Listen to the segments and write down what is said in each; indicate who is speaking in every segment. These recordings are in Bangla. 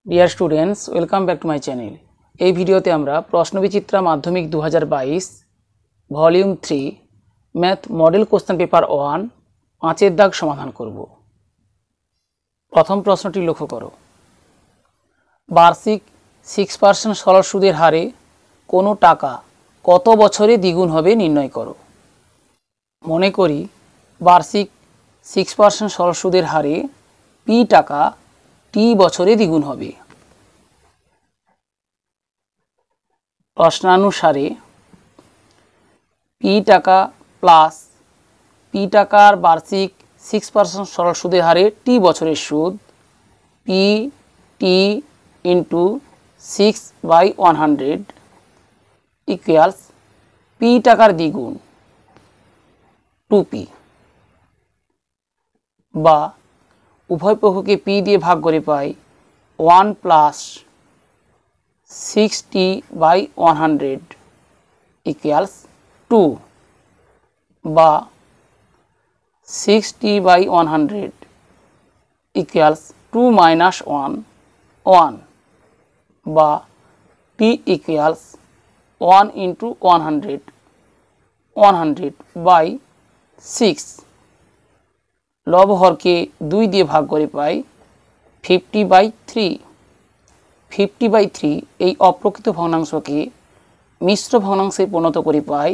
Speaker 1: Dear students, welcome back to my channel. এই ভিডিওতে আমরা প্রশ্নবিচিত্রা মাধ্যমিক 2022 volume 3 math model question paper 1 5-এর দাগ সমাধান করব। প্রথম প্রশ্নটি লক্ষ্য করো। বার্ষিক 6% সরল সুদের হারে কোনো টাকা কত বছরে দ্বিগুণ হবে নির্ণয় করো। মনে করি বার্ষিক 6% সরল সুদের হারে পি টাকা টি বছরে দ্বিগুণ হবে। প্রশ্নানুসারে পি টাকা প্লাস পি টাকার বার্ষিক 6% সরল সুদের হারে টি বছরের সুদ P T into 6/100 equals P টাকার দ্বিগুণ 2p, বা উভয় পক্ষকে পি দিয়ে ভাগ করে পাই 1 প্লাস 60/100 ইকুয়ালস 2, বা 60/100 ইকুয়ালস 2 minus 1 1, বা p ইকুয়ালস 1 into 100 100/6। লব হরকে 2 দিয়ে ভাগ করে পাই 50/3। 50/3 এই অপ্রকৃত ভগ্নাংশকে মিশ্র ভগ্নাংশে পরিণত করে পাই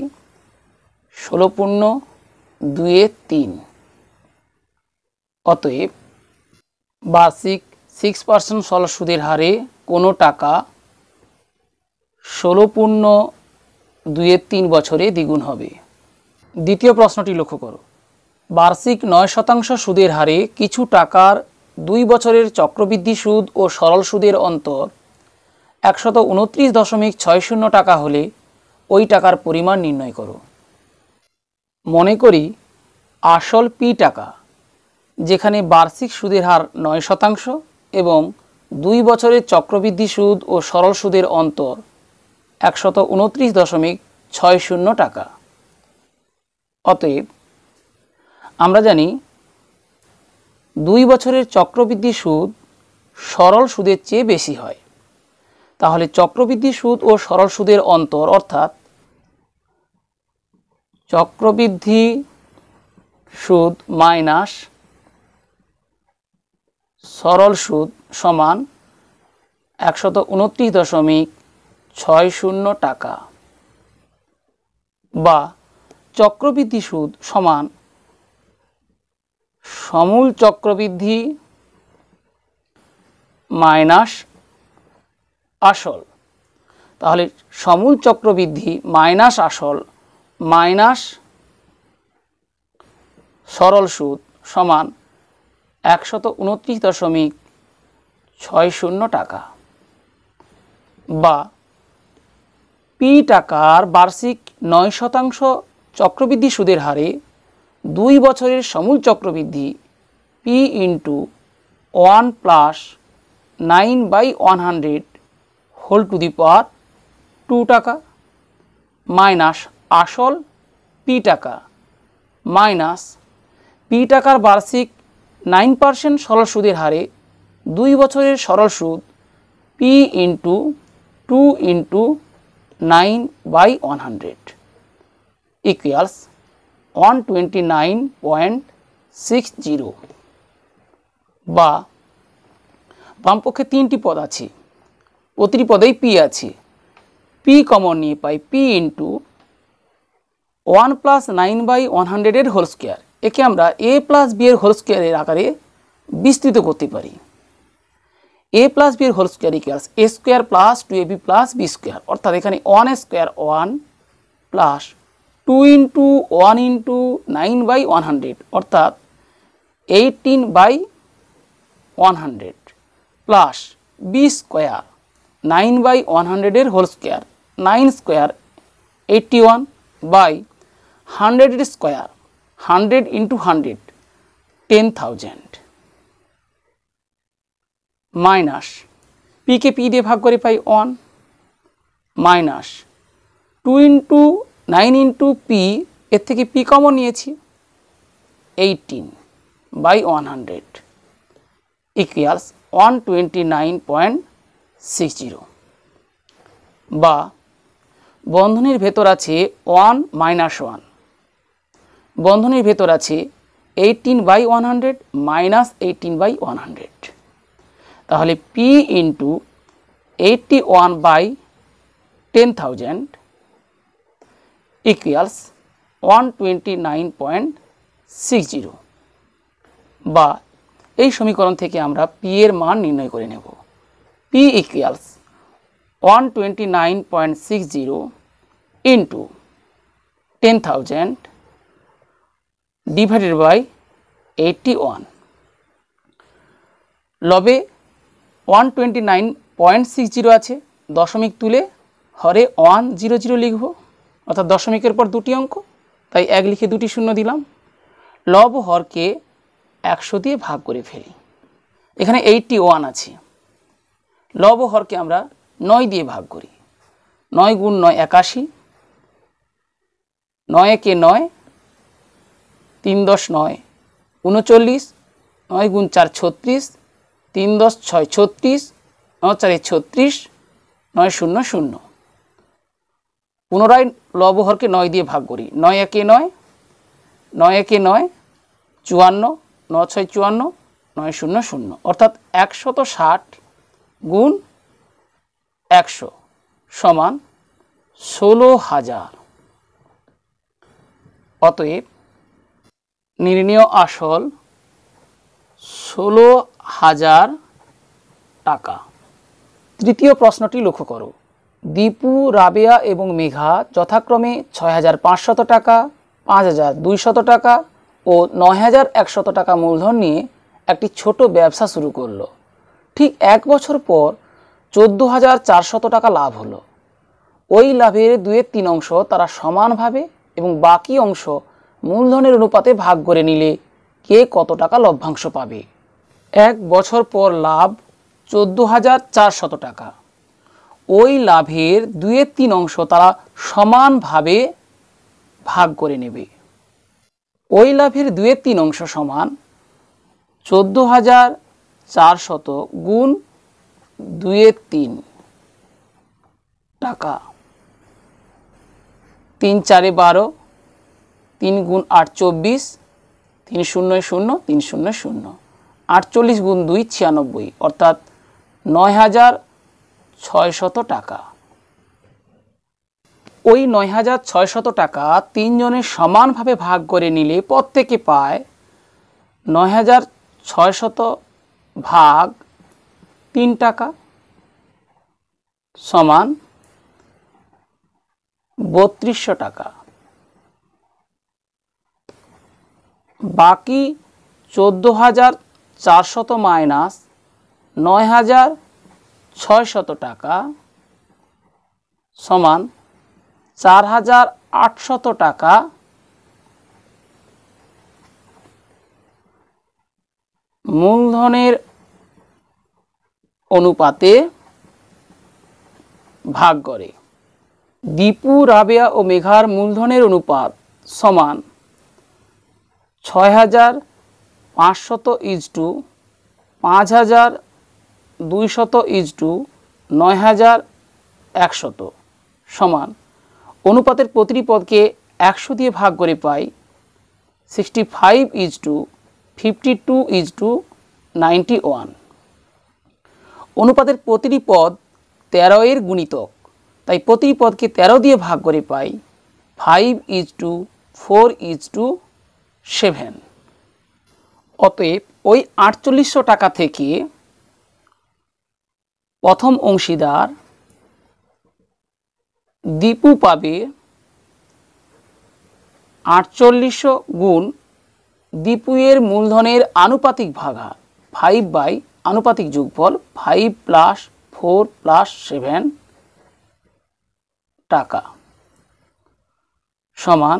Speaker 1: 16/2/3। অতএব বার্ষিক 6% সরল সুদের হারে কোনো টাকা 16/2/3 বছরে দ্বিগুণ হবে। দ্বিতীয় প্রশ্নটি লক্ষ্য করো। বার্ষিক 9% সুদের হারে কিছু টাকার 2 বছরের চক্রবৃদ্ধি সুদ ও সরল সুদের অন্তর 129.60 টাকা হলে ওই টাকার পরিমাণ নির্ণয় করো। মনে করি আসল পি টাকা, যেখানে বার্ষিক সুদের হার 9% এবং 2 বছরের চক্রবৃদ্ধি সুদ ও সরল সুদের অন্তর 129.60 টাকা। অতএব আমরা জানি 2 বছরের চক্রবৃদ্ধি সুদ সরল সুদের চেয়ে বেশি হয়। তাহলে চক্রবৃদ্ধি সুদ ও সরল সুদের অন্তর অর্থাৎ চক্রবৃদ্ধি সুদ মাইনাস সরল সুদ সমান 129.60 টাকা, বা চক্রবৃদ্ধি সুদ সমান সমূল চক্রবৃদ্ধি মাইনাস আসল। তাহলে সমূল চক্রবৃদ্ধি মাইনাস আসল মাইনাস সরল সুদ সমান 129.60 টাকা, বা পি টাকার বার্ষিক 9% চক্রবৃদ্ধি সুদের হারে 2 বছরের সমূল চক্রবৃদ্ধি P into 1 plus 9/100 whole to the power 2 টাকা মাইনাস আসল পি টাকা মাইনাস পি টাকার বার্ষিক 9% সরল সুদের হারে 2 বছরের সরল সুদ পি ইন্টু 2 ইন্টু 9/100 ইকুয়ালস 129.60, বা বামপক্ষে 3টি পদ আছে, প্রতিটি পদেই পি আছে। পি কমন নিয়ে পাই পি ইন্টু 1 প্লাস 9/100 এর হোল স্কোয়ার। একে আমরা এ প্লাস বি এর হোল স্কোয়ারের আকারে বিস্তৃত করতে পারি। এ প্লাস বি এর whole square equals A square plus 2ab plus B square, অর্থাৎ এখানে 1 স্কোয়ার 1 প্লাস 2 ইন্টু 1 ইন্টু 9/100 অর্থাৎ 18/100 প্লাস বি স্কোয়ার 9/100 এর হোল স্কোয়ার 9 স্কোয়ার 81/100 এর স্কোয়ার 100 ইন্টু 100 10,000 মাইনাস পিকে পি দিয়ে ভাগ করে পাই 1 মাইনাস 2 ইন্টু 9 ইন্টু পি, এর থেকে পি কমন নিয়েছি 18/100 ইকুয়ালস 129.60 বা বন্ধনীর ভেতর আছে 1 - 1, বন্ধনীর ভেতর আছে 18/100 মাইনাস 18/100। তাহলে P ইন্টু 81/10,000 ইকুয়ালস 129.60 বা এই সমীকরণ থেকে আমরা P এর মান নির্ণয় করে নেব। P equals 129.60 into 10,000 divided by 81। লবে 129.60 আছে, দশমিক তুলে হরে 100 লিখব, অর্থাৎ দশমিকের পর দুটি অঙ্ক, তাই 1 লিখে দুটি শূন্য দিলাম। লব হরকে 100 দিয়ে ভাগ করে ফেলি। এখানে 81 আছে, লব হরকে আমরা 9 দিয়ে ভাগ করি। 9 গুণ 9 81, 9 একে 9, 3 × 10 = 9, 39, 9 গুণ 4 36, 3 × 10 = 6 36, 9 × 4 = 36, 9 0 0। পুনরায় লব হরকে 9 দিয়ে ভাগ করি। 9 একে 9, 9 একে 9, 54, 9 × 6 = 54, 9 0 0, অর্থাৎ 160 গুণ 100 সমান 16,000। অতএব নির্ণেয় আসল 16,000 টাকা। তৃতীয় প্রশ্নটি লক্ষ্য করো। দীপু, রাবেয়া এবং মেঘা যথাক্রমে 6,500 টাকা, 5,200 টাকা ও 9,100 টাকা মূলধন নিয়ে একটি ছোট ব্যবসা শুরু করলো। ঠিক 1 বছর পর 14,400 টাকা লাভ হলো। ওই লাভের 2/3 অংশ তারা সমানভাবে এবং বাকি অংশ মূলধনের অনুপাতে ভাগ করে নিলে কে কত টাকা লভ্যাংশ পাবে? 1 বছর পর লাভ 14,400 টাকা। ওই লাভের 2/3 অংশ তারা সমানভাবে ভাগ করে নেবে। ওই লাভের 2/3 অংশ সমান 14,400 গুণ 2/3 টাকা। 3 × 4 = 12, 3 গুণ 8 = 24, 3 0 0, 3 0 0, 48 গুণ 2 = 96, অর্থাৎ 9,600 টাকা। ওই 9,600 টাকা 3 জনে সমানভাবে ভাগ করে নিলে প্রত্যেকে পায় 9,600 ভাগ 3 টাকা সমান 3200 টাকা। বাকি 14,400 মাইনাস 9,600 টাকা সমান 4,800 টাকা মূলধনের অনুপাতে ভাগ করে। দীপু, রাবেয়া ও মেঘার মূলধনের অনুপাত সমান 6,500 = 5,200 = 9,100 সমান অনুপাতের প্রতিটি পদকে 100 দিয়ে ভাগ করে পাই 65:52:91। অনুপাতের প্রতিটি পদ 13 এর গুণিতক, তাই প্রতিটি পদকে 13 দিয়ে ভাগ করে পাই 5:4:7। অতএব ওই 4800 টাকা থেকে প্রথম অংশীদার দীপু পাবে 4800 গুণ দীপু এর মূলধনের আনুপাতিক ভাগাহার 5 / আনুপাতিক যোগফল 5 + 4 + 7 টাকা সমান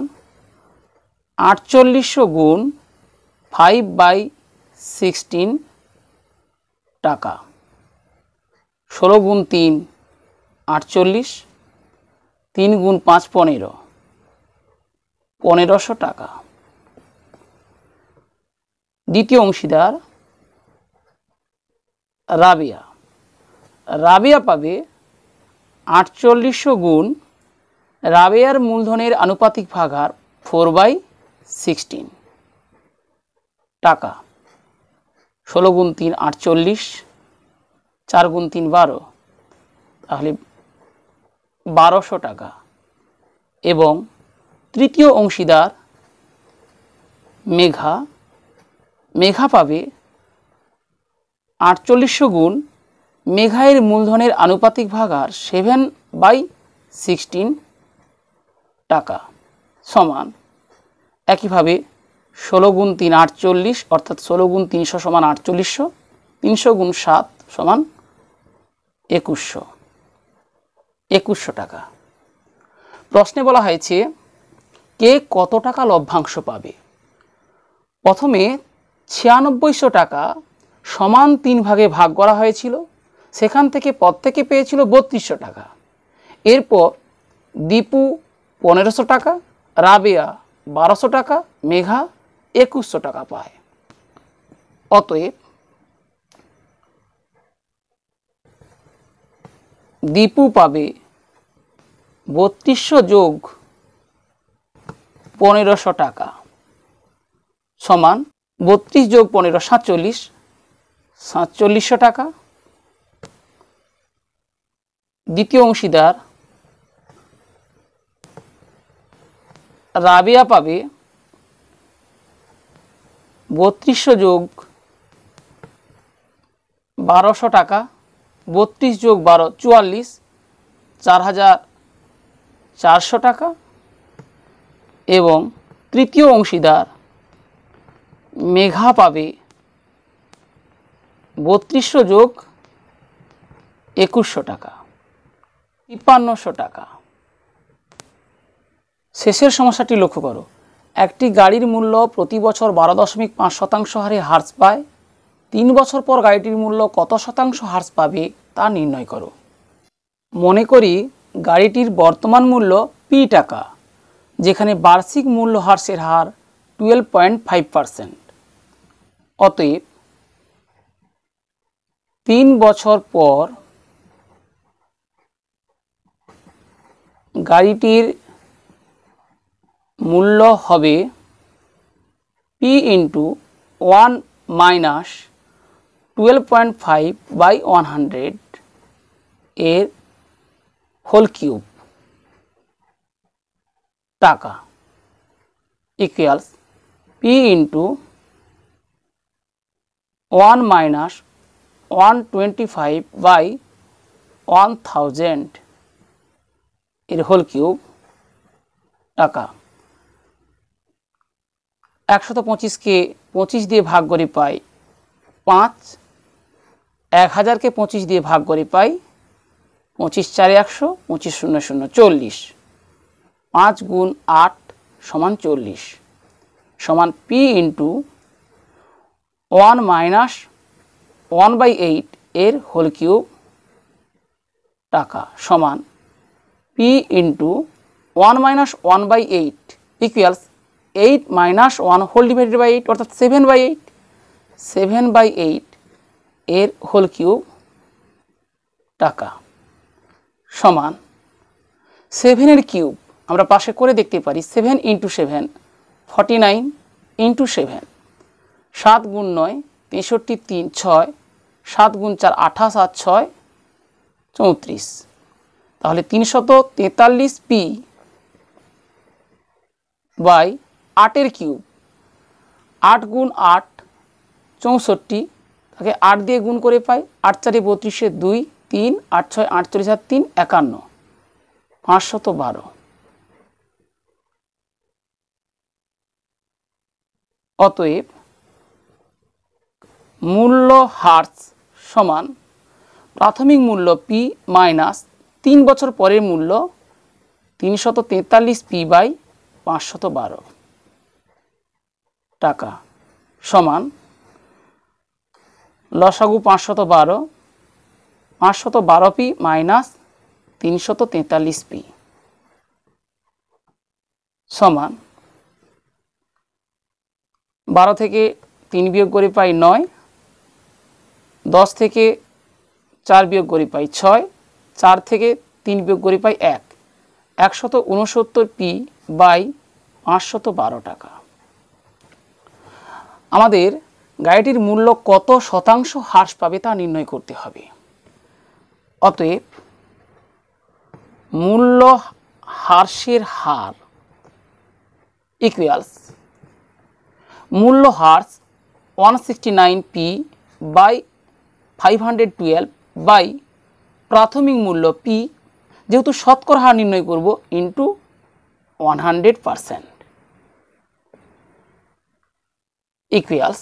Speaker 1: 4800 গুণ 5/16 টাকা। 16 গুণ 3 48, 3 গুণ 5 15, 1500 টাকা। দ্বিতীয় অংশীদার রাবিয়া। রাবিয়া পাবে 4800 গুণ রাবিয়ার মূলধনের আনুপাতিক ভাগাহার 4/16 টাকা। 16 গুণ 3 48, 4 গুণ 3 12, তাহলে 1200 টাকা। এবং তৃতীয় অংশীদার মেঘা, মেঘা পাবে 4800 গুণ মেঘায়ের মূলধনের আনুপাতিক ভাগাহার 7/16 টাকা সমান একইভাবে 16 গুণ 3 48, অর্থাৎ 16 গুণ 300 সমান 4800, 300 গুণ 7 সমান 2100 টাকা। প্রশ্নে বলা হয়েছে কে কত টাকা লভ্যাংশ পাবে। প্রথমে 9600 টাকা সমান 3 ভাগে ভাগ করা হয়েছিল, সেখান থেকে প্রত্যেকে পেয়েছিল 3200 টাকা। এরপর দীপু 1500 টাকা, রাবেয়া 1200 টাকা, মেঘা 2100 টাকা পায়। অতএব দীপু পাবে 3200 যোগ 1500 টাকা সমান 32 যোগ 15 47, 4700 টাকা। দ্বিতীয় অংশীদার রাবিয়া পাবে 3200 যোগ 1200 টাকা, 32 যোগ 12 44, 4400 টাকা। এবং তৃতীয় অংশীদার মেঘা পাবে 3200 যোগ 2100 টাকা, 5300 টাকা। শেষের সমস্যাটি লক্ষ্য করো। একটি গাড়ির মূল্য প্রতি বছর 12.5% হারে হ্রাস পায়। 3 বছর পর গাড়িটির মূল্য কত শতাংশ হ্রাস পাবে তা নির্ণয় করো। মনে করি গাড়িটির বর্তমান মূল্য পি টাকা, যেখানে বার্ষিক মূল্য হ্রাসের হার 12.5%। অতএব 3 বছর পর গাড়িটির মূল্য হবে P ইন্টু 1 মাইনাস 12.5/100 এর হোল কিউব টাকা ইকুয়ালস P ইন্টু 1 মাইনাস 125/1000 এর হোল কিউব টাকা। 125কে 25 দিয়ে ভাগ করে পাই 5, 1000কে 25 দিয়ে ভাগ করে পাই 25 4 100, 25 0 0 40, 5 গুণ 8 সমান 40 সমান P ইন্টু 1 মাইনাস 1/8 এর হোল কিউব টাকা সমান P into 1 minus 1/8 equals 8 minus 1 whole divided by 8, অর্থাৎ 7/8, 7/8 এর হোল কিউব টাকা সমান 7 এর কিউব আমরা পাশে করে দেখতে পারি। 7 ইন্টু 7 49 ইন্টু 7, 7 গুণ 9 63 3 6, 7 গুণ 4 28 আর 6 34, তাহলে 343 পি বাই 8 এর কিউব। 8 গুণ 8 64, তাকে 8 দিয়ে গুণ করে পাই 8 4 32, 2 3 8 6 48 আর 3 51, 512। অতএব মূল্য হ্রাস সমান প্রাথমিক মূল্য পি মাইনাস 3 বছর পরের মূল্য 343 পি বাই 512 টাকা সমান লসাগু 512, 512 পি মাইনাস 343 পি সমান 12 থেকে 3 বিয়োগ করে পাই 9, 10 থেকে 4 বিয়োগ করি পাই 6, 4 থেকে 3 বিয়োগ করি পাই 1, 169 পি বাই 512 টাকা। আমাদের গাড়িটির মূল্য কত শতাংশ হ্রাস পাবে তা নির্ণয় করতে হবে। অতএব মূল্য হ্রাসের হার ইকুয়ালস মূল্য হ্রাস 169p বাই 512 বাই প্রাথমিক মূল্য p, যেহেতু শতকরা হার নির্ণয় করব, into 100% equals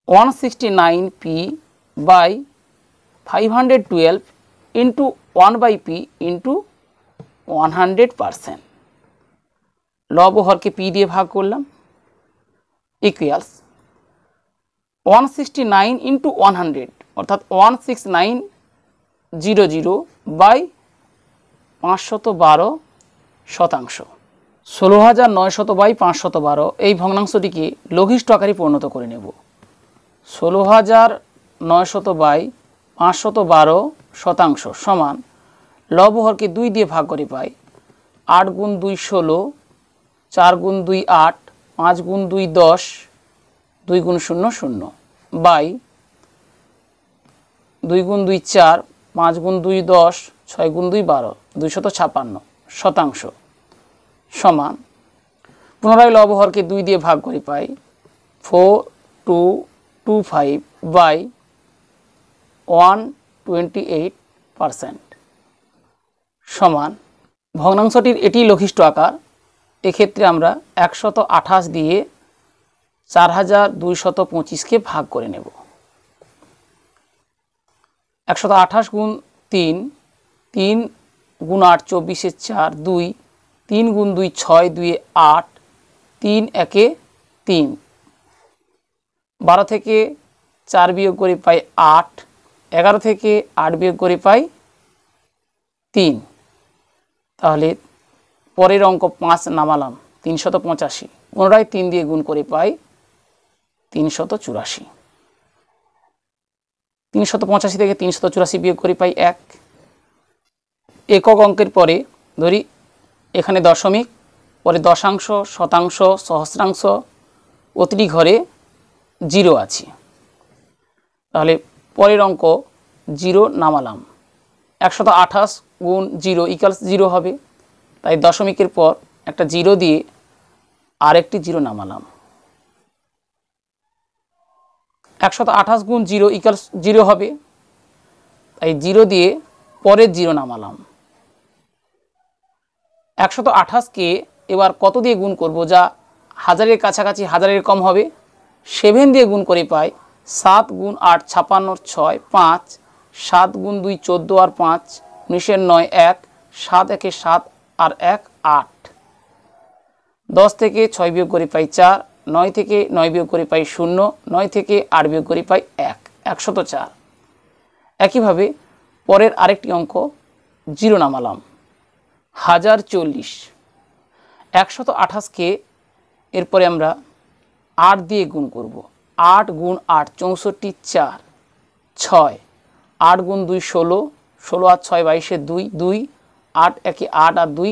Speaker 1: 169p by 512 into 1/p into 100%। লব ও হরকে p দিয়ে ভাগ করলাম, ইকুয়ালস 169 ইন্টু 100 অর্থাৎ 16900 বাই 512 শতাংশ, 16900 বাই 512। এই ভগ্নাংশটিকে লঘিষ্ঠ আকারে পরিণত করে নেব। 16900 বাই 512 শতাংশ সমান লব হরকে 2 দিয়ে ভাগ করে পাই 8 গুণ 2 16, 4 গুণ 2 8, 5 গুণ 2 10, 2 গুণ 0 0 বাই 2 গুণ 2 4, 5 গুণ 2 10, 6 গুণ 2 12, 256 শতাংশ সমান পুনরায় লব হরকে 2 দিয়ে ভাগ করে পাই 4225 বাই 128% সমান ভগ্নাংশটির এটি লঘিষ্ঠ আকার। এক্ষেত্রে আমরা 128 দিয়ে 4225কে ভাগ করে নেব। 128 গুণ 3, 3 গুণ 8 24 4, 2, 3 গুণ 2 6, 2 8, 3 1 3, 12 থেকে 4 বিয়োগ করে পাই 8, 11 থেকে 8 বিয়োগ করে পাই 3। তাহলে পরের অঙ্ক 5 নামালাম 385, পুনরায় 3 দিয়ে গুণ করে পাই 384। 385 থেকে 384 বিয়োগ করে পাই 1। একক অঙ্কের পরে ধরি এখানে দশমিক, পরে দশাংশ, শতাংশ, সহস্রাংশ, অতিরি ঘরে 0 আছে। তাহলে পরের অঙ্ক 0 নামালাম, 128 গুণ 0 ইকুয়ালস 0 হবে। তাই দশমিকের পর একটা 0 দিয়ে আরেকটি 0 নামালাম। 128 গুণ 0 ইকুয়ালস 0 হবে, তাই 0 দিয়ে পরের 0 নামালাম। 128কে এবার কত দিয়ে গুণ করব যা হাজারের কাছাকাছি, হাজারের কম হবে? 7 দিয়ে গুণ করে পাই 7 গুণ 8 56 6 5, 7 গুণ 2 14 আর 5 19 9 1, 7 1 7 আর 1 8। 10 থেকে 6 বিয়োগ করে পাই 4, 9 থেকে 9 বিয়োগ করে পাই 0, 9 থেকে 8 বিয়োগ করে পাই 1, 104। একইভাবে পরের আরেকটি অঙ্ক 0 নামালাম, 1040। 128কে এরপরে আমরা 8 দিয়ে গুণ করব। 8 গুণ 8 64 4 6, 8 গুণ 2 16, 16 আর 6 22 2 2, 8 1 8 আর 2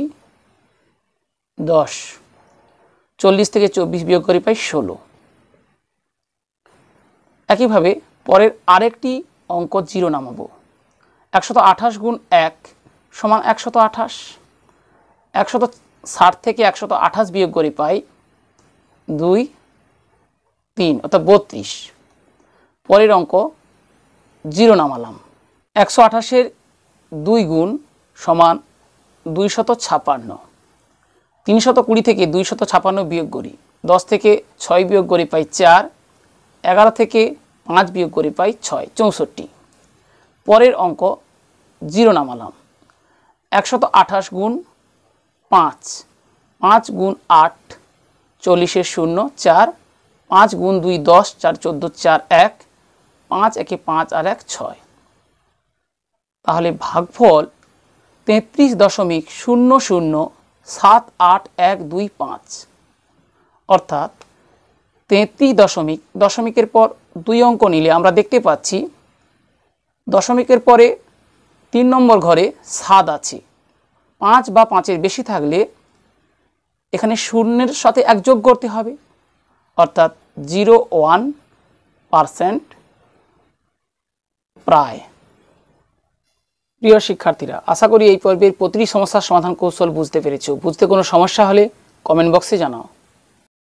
Speaker 1: 10। 40 থেকে 24 বিয়োগ করে পাই 16। একইভাবে পরের আরেকটি অঙ্ক 0 নামাবো। 128 গুণ 1 সমান 128। 160 থেকে 128 বিয়োগ করে পাই 2 3 অর্থাৎ 32। পরের অঙ্ক 0 নামালাম। 128-এর 2 গুণ সমান 256। 320 থেকে 256 বিয়োগ করি, 10 থেকে 6 বিয়োগ করে পাই 4, 11 থেকে 5 বিয়োগ করে পাই 6 64। পরের অঙ্ক 0 নামালাম। 128 গুণ 5, 5 গুণ 8 40 0 4, 5 গুণ 2 10 4 14 4 1, 5 1 5 আর 1 6। তাহলে ভাগফল 33.007812 অর্থাৎ 33 দশমিক, দশমিকের পর 2 অঙ্ক নিলে আমরা দেখতে পাচ্ছি দশমিকের পরে 3 নম্বর ঘরে 7 আছে। 5 বা 5-এর বেশি থাকলে এখানে শূন্যের সাথে 1 যোগ করতে হবে, অর্থাৎ 0.1% প্রায়। প্রিয় শিক্ষার্থীরা, আশা করি এই পর্বের প্রতিটি সমস্যার সমাধান কৌশল বুঝতে পেরেছো। বুঝতে কোনো সমস্যা হলে কমেন্ট বক্সে জানাও।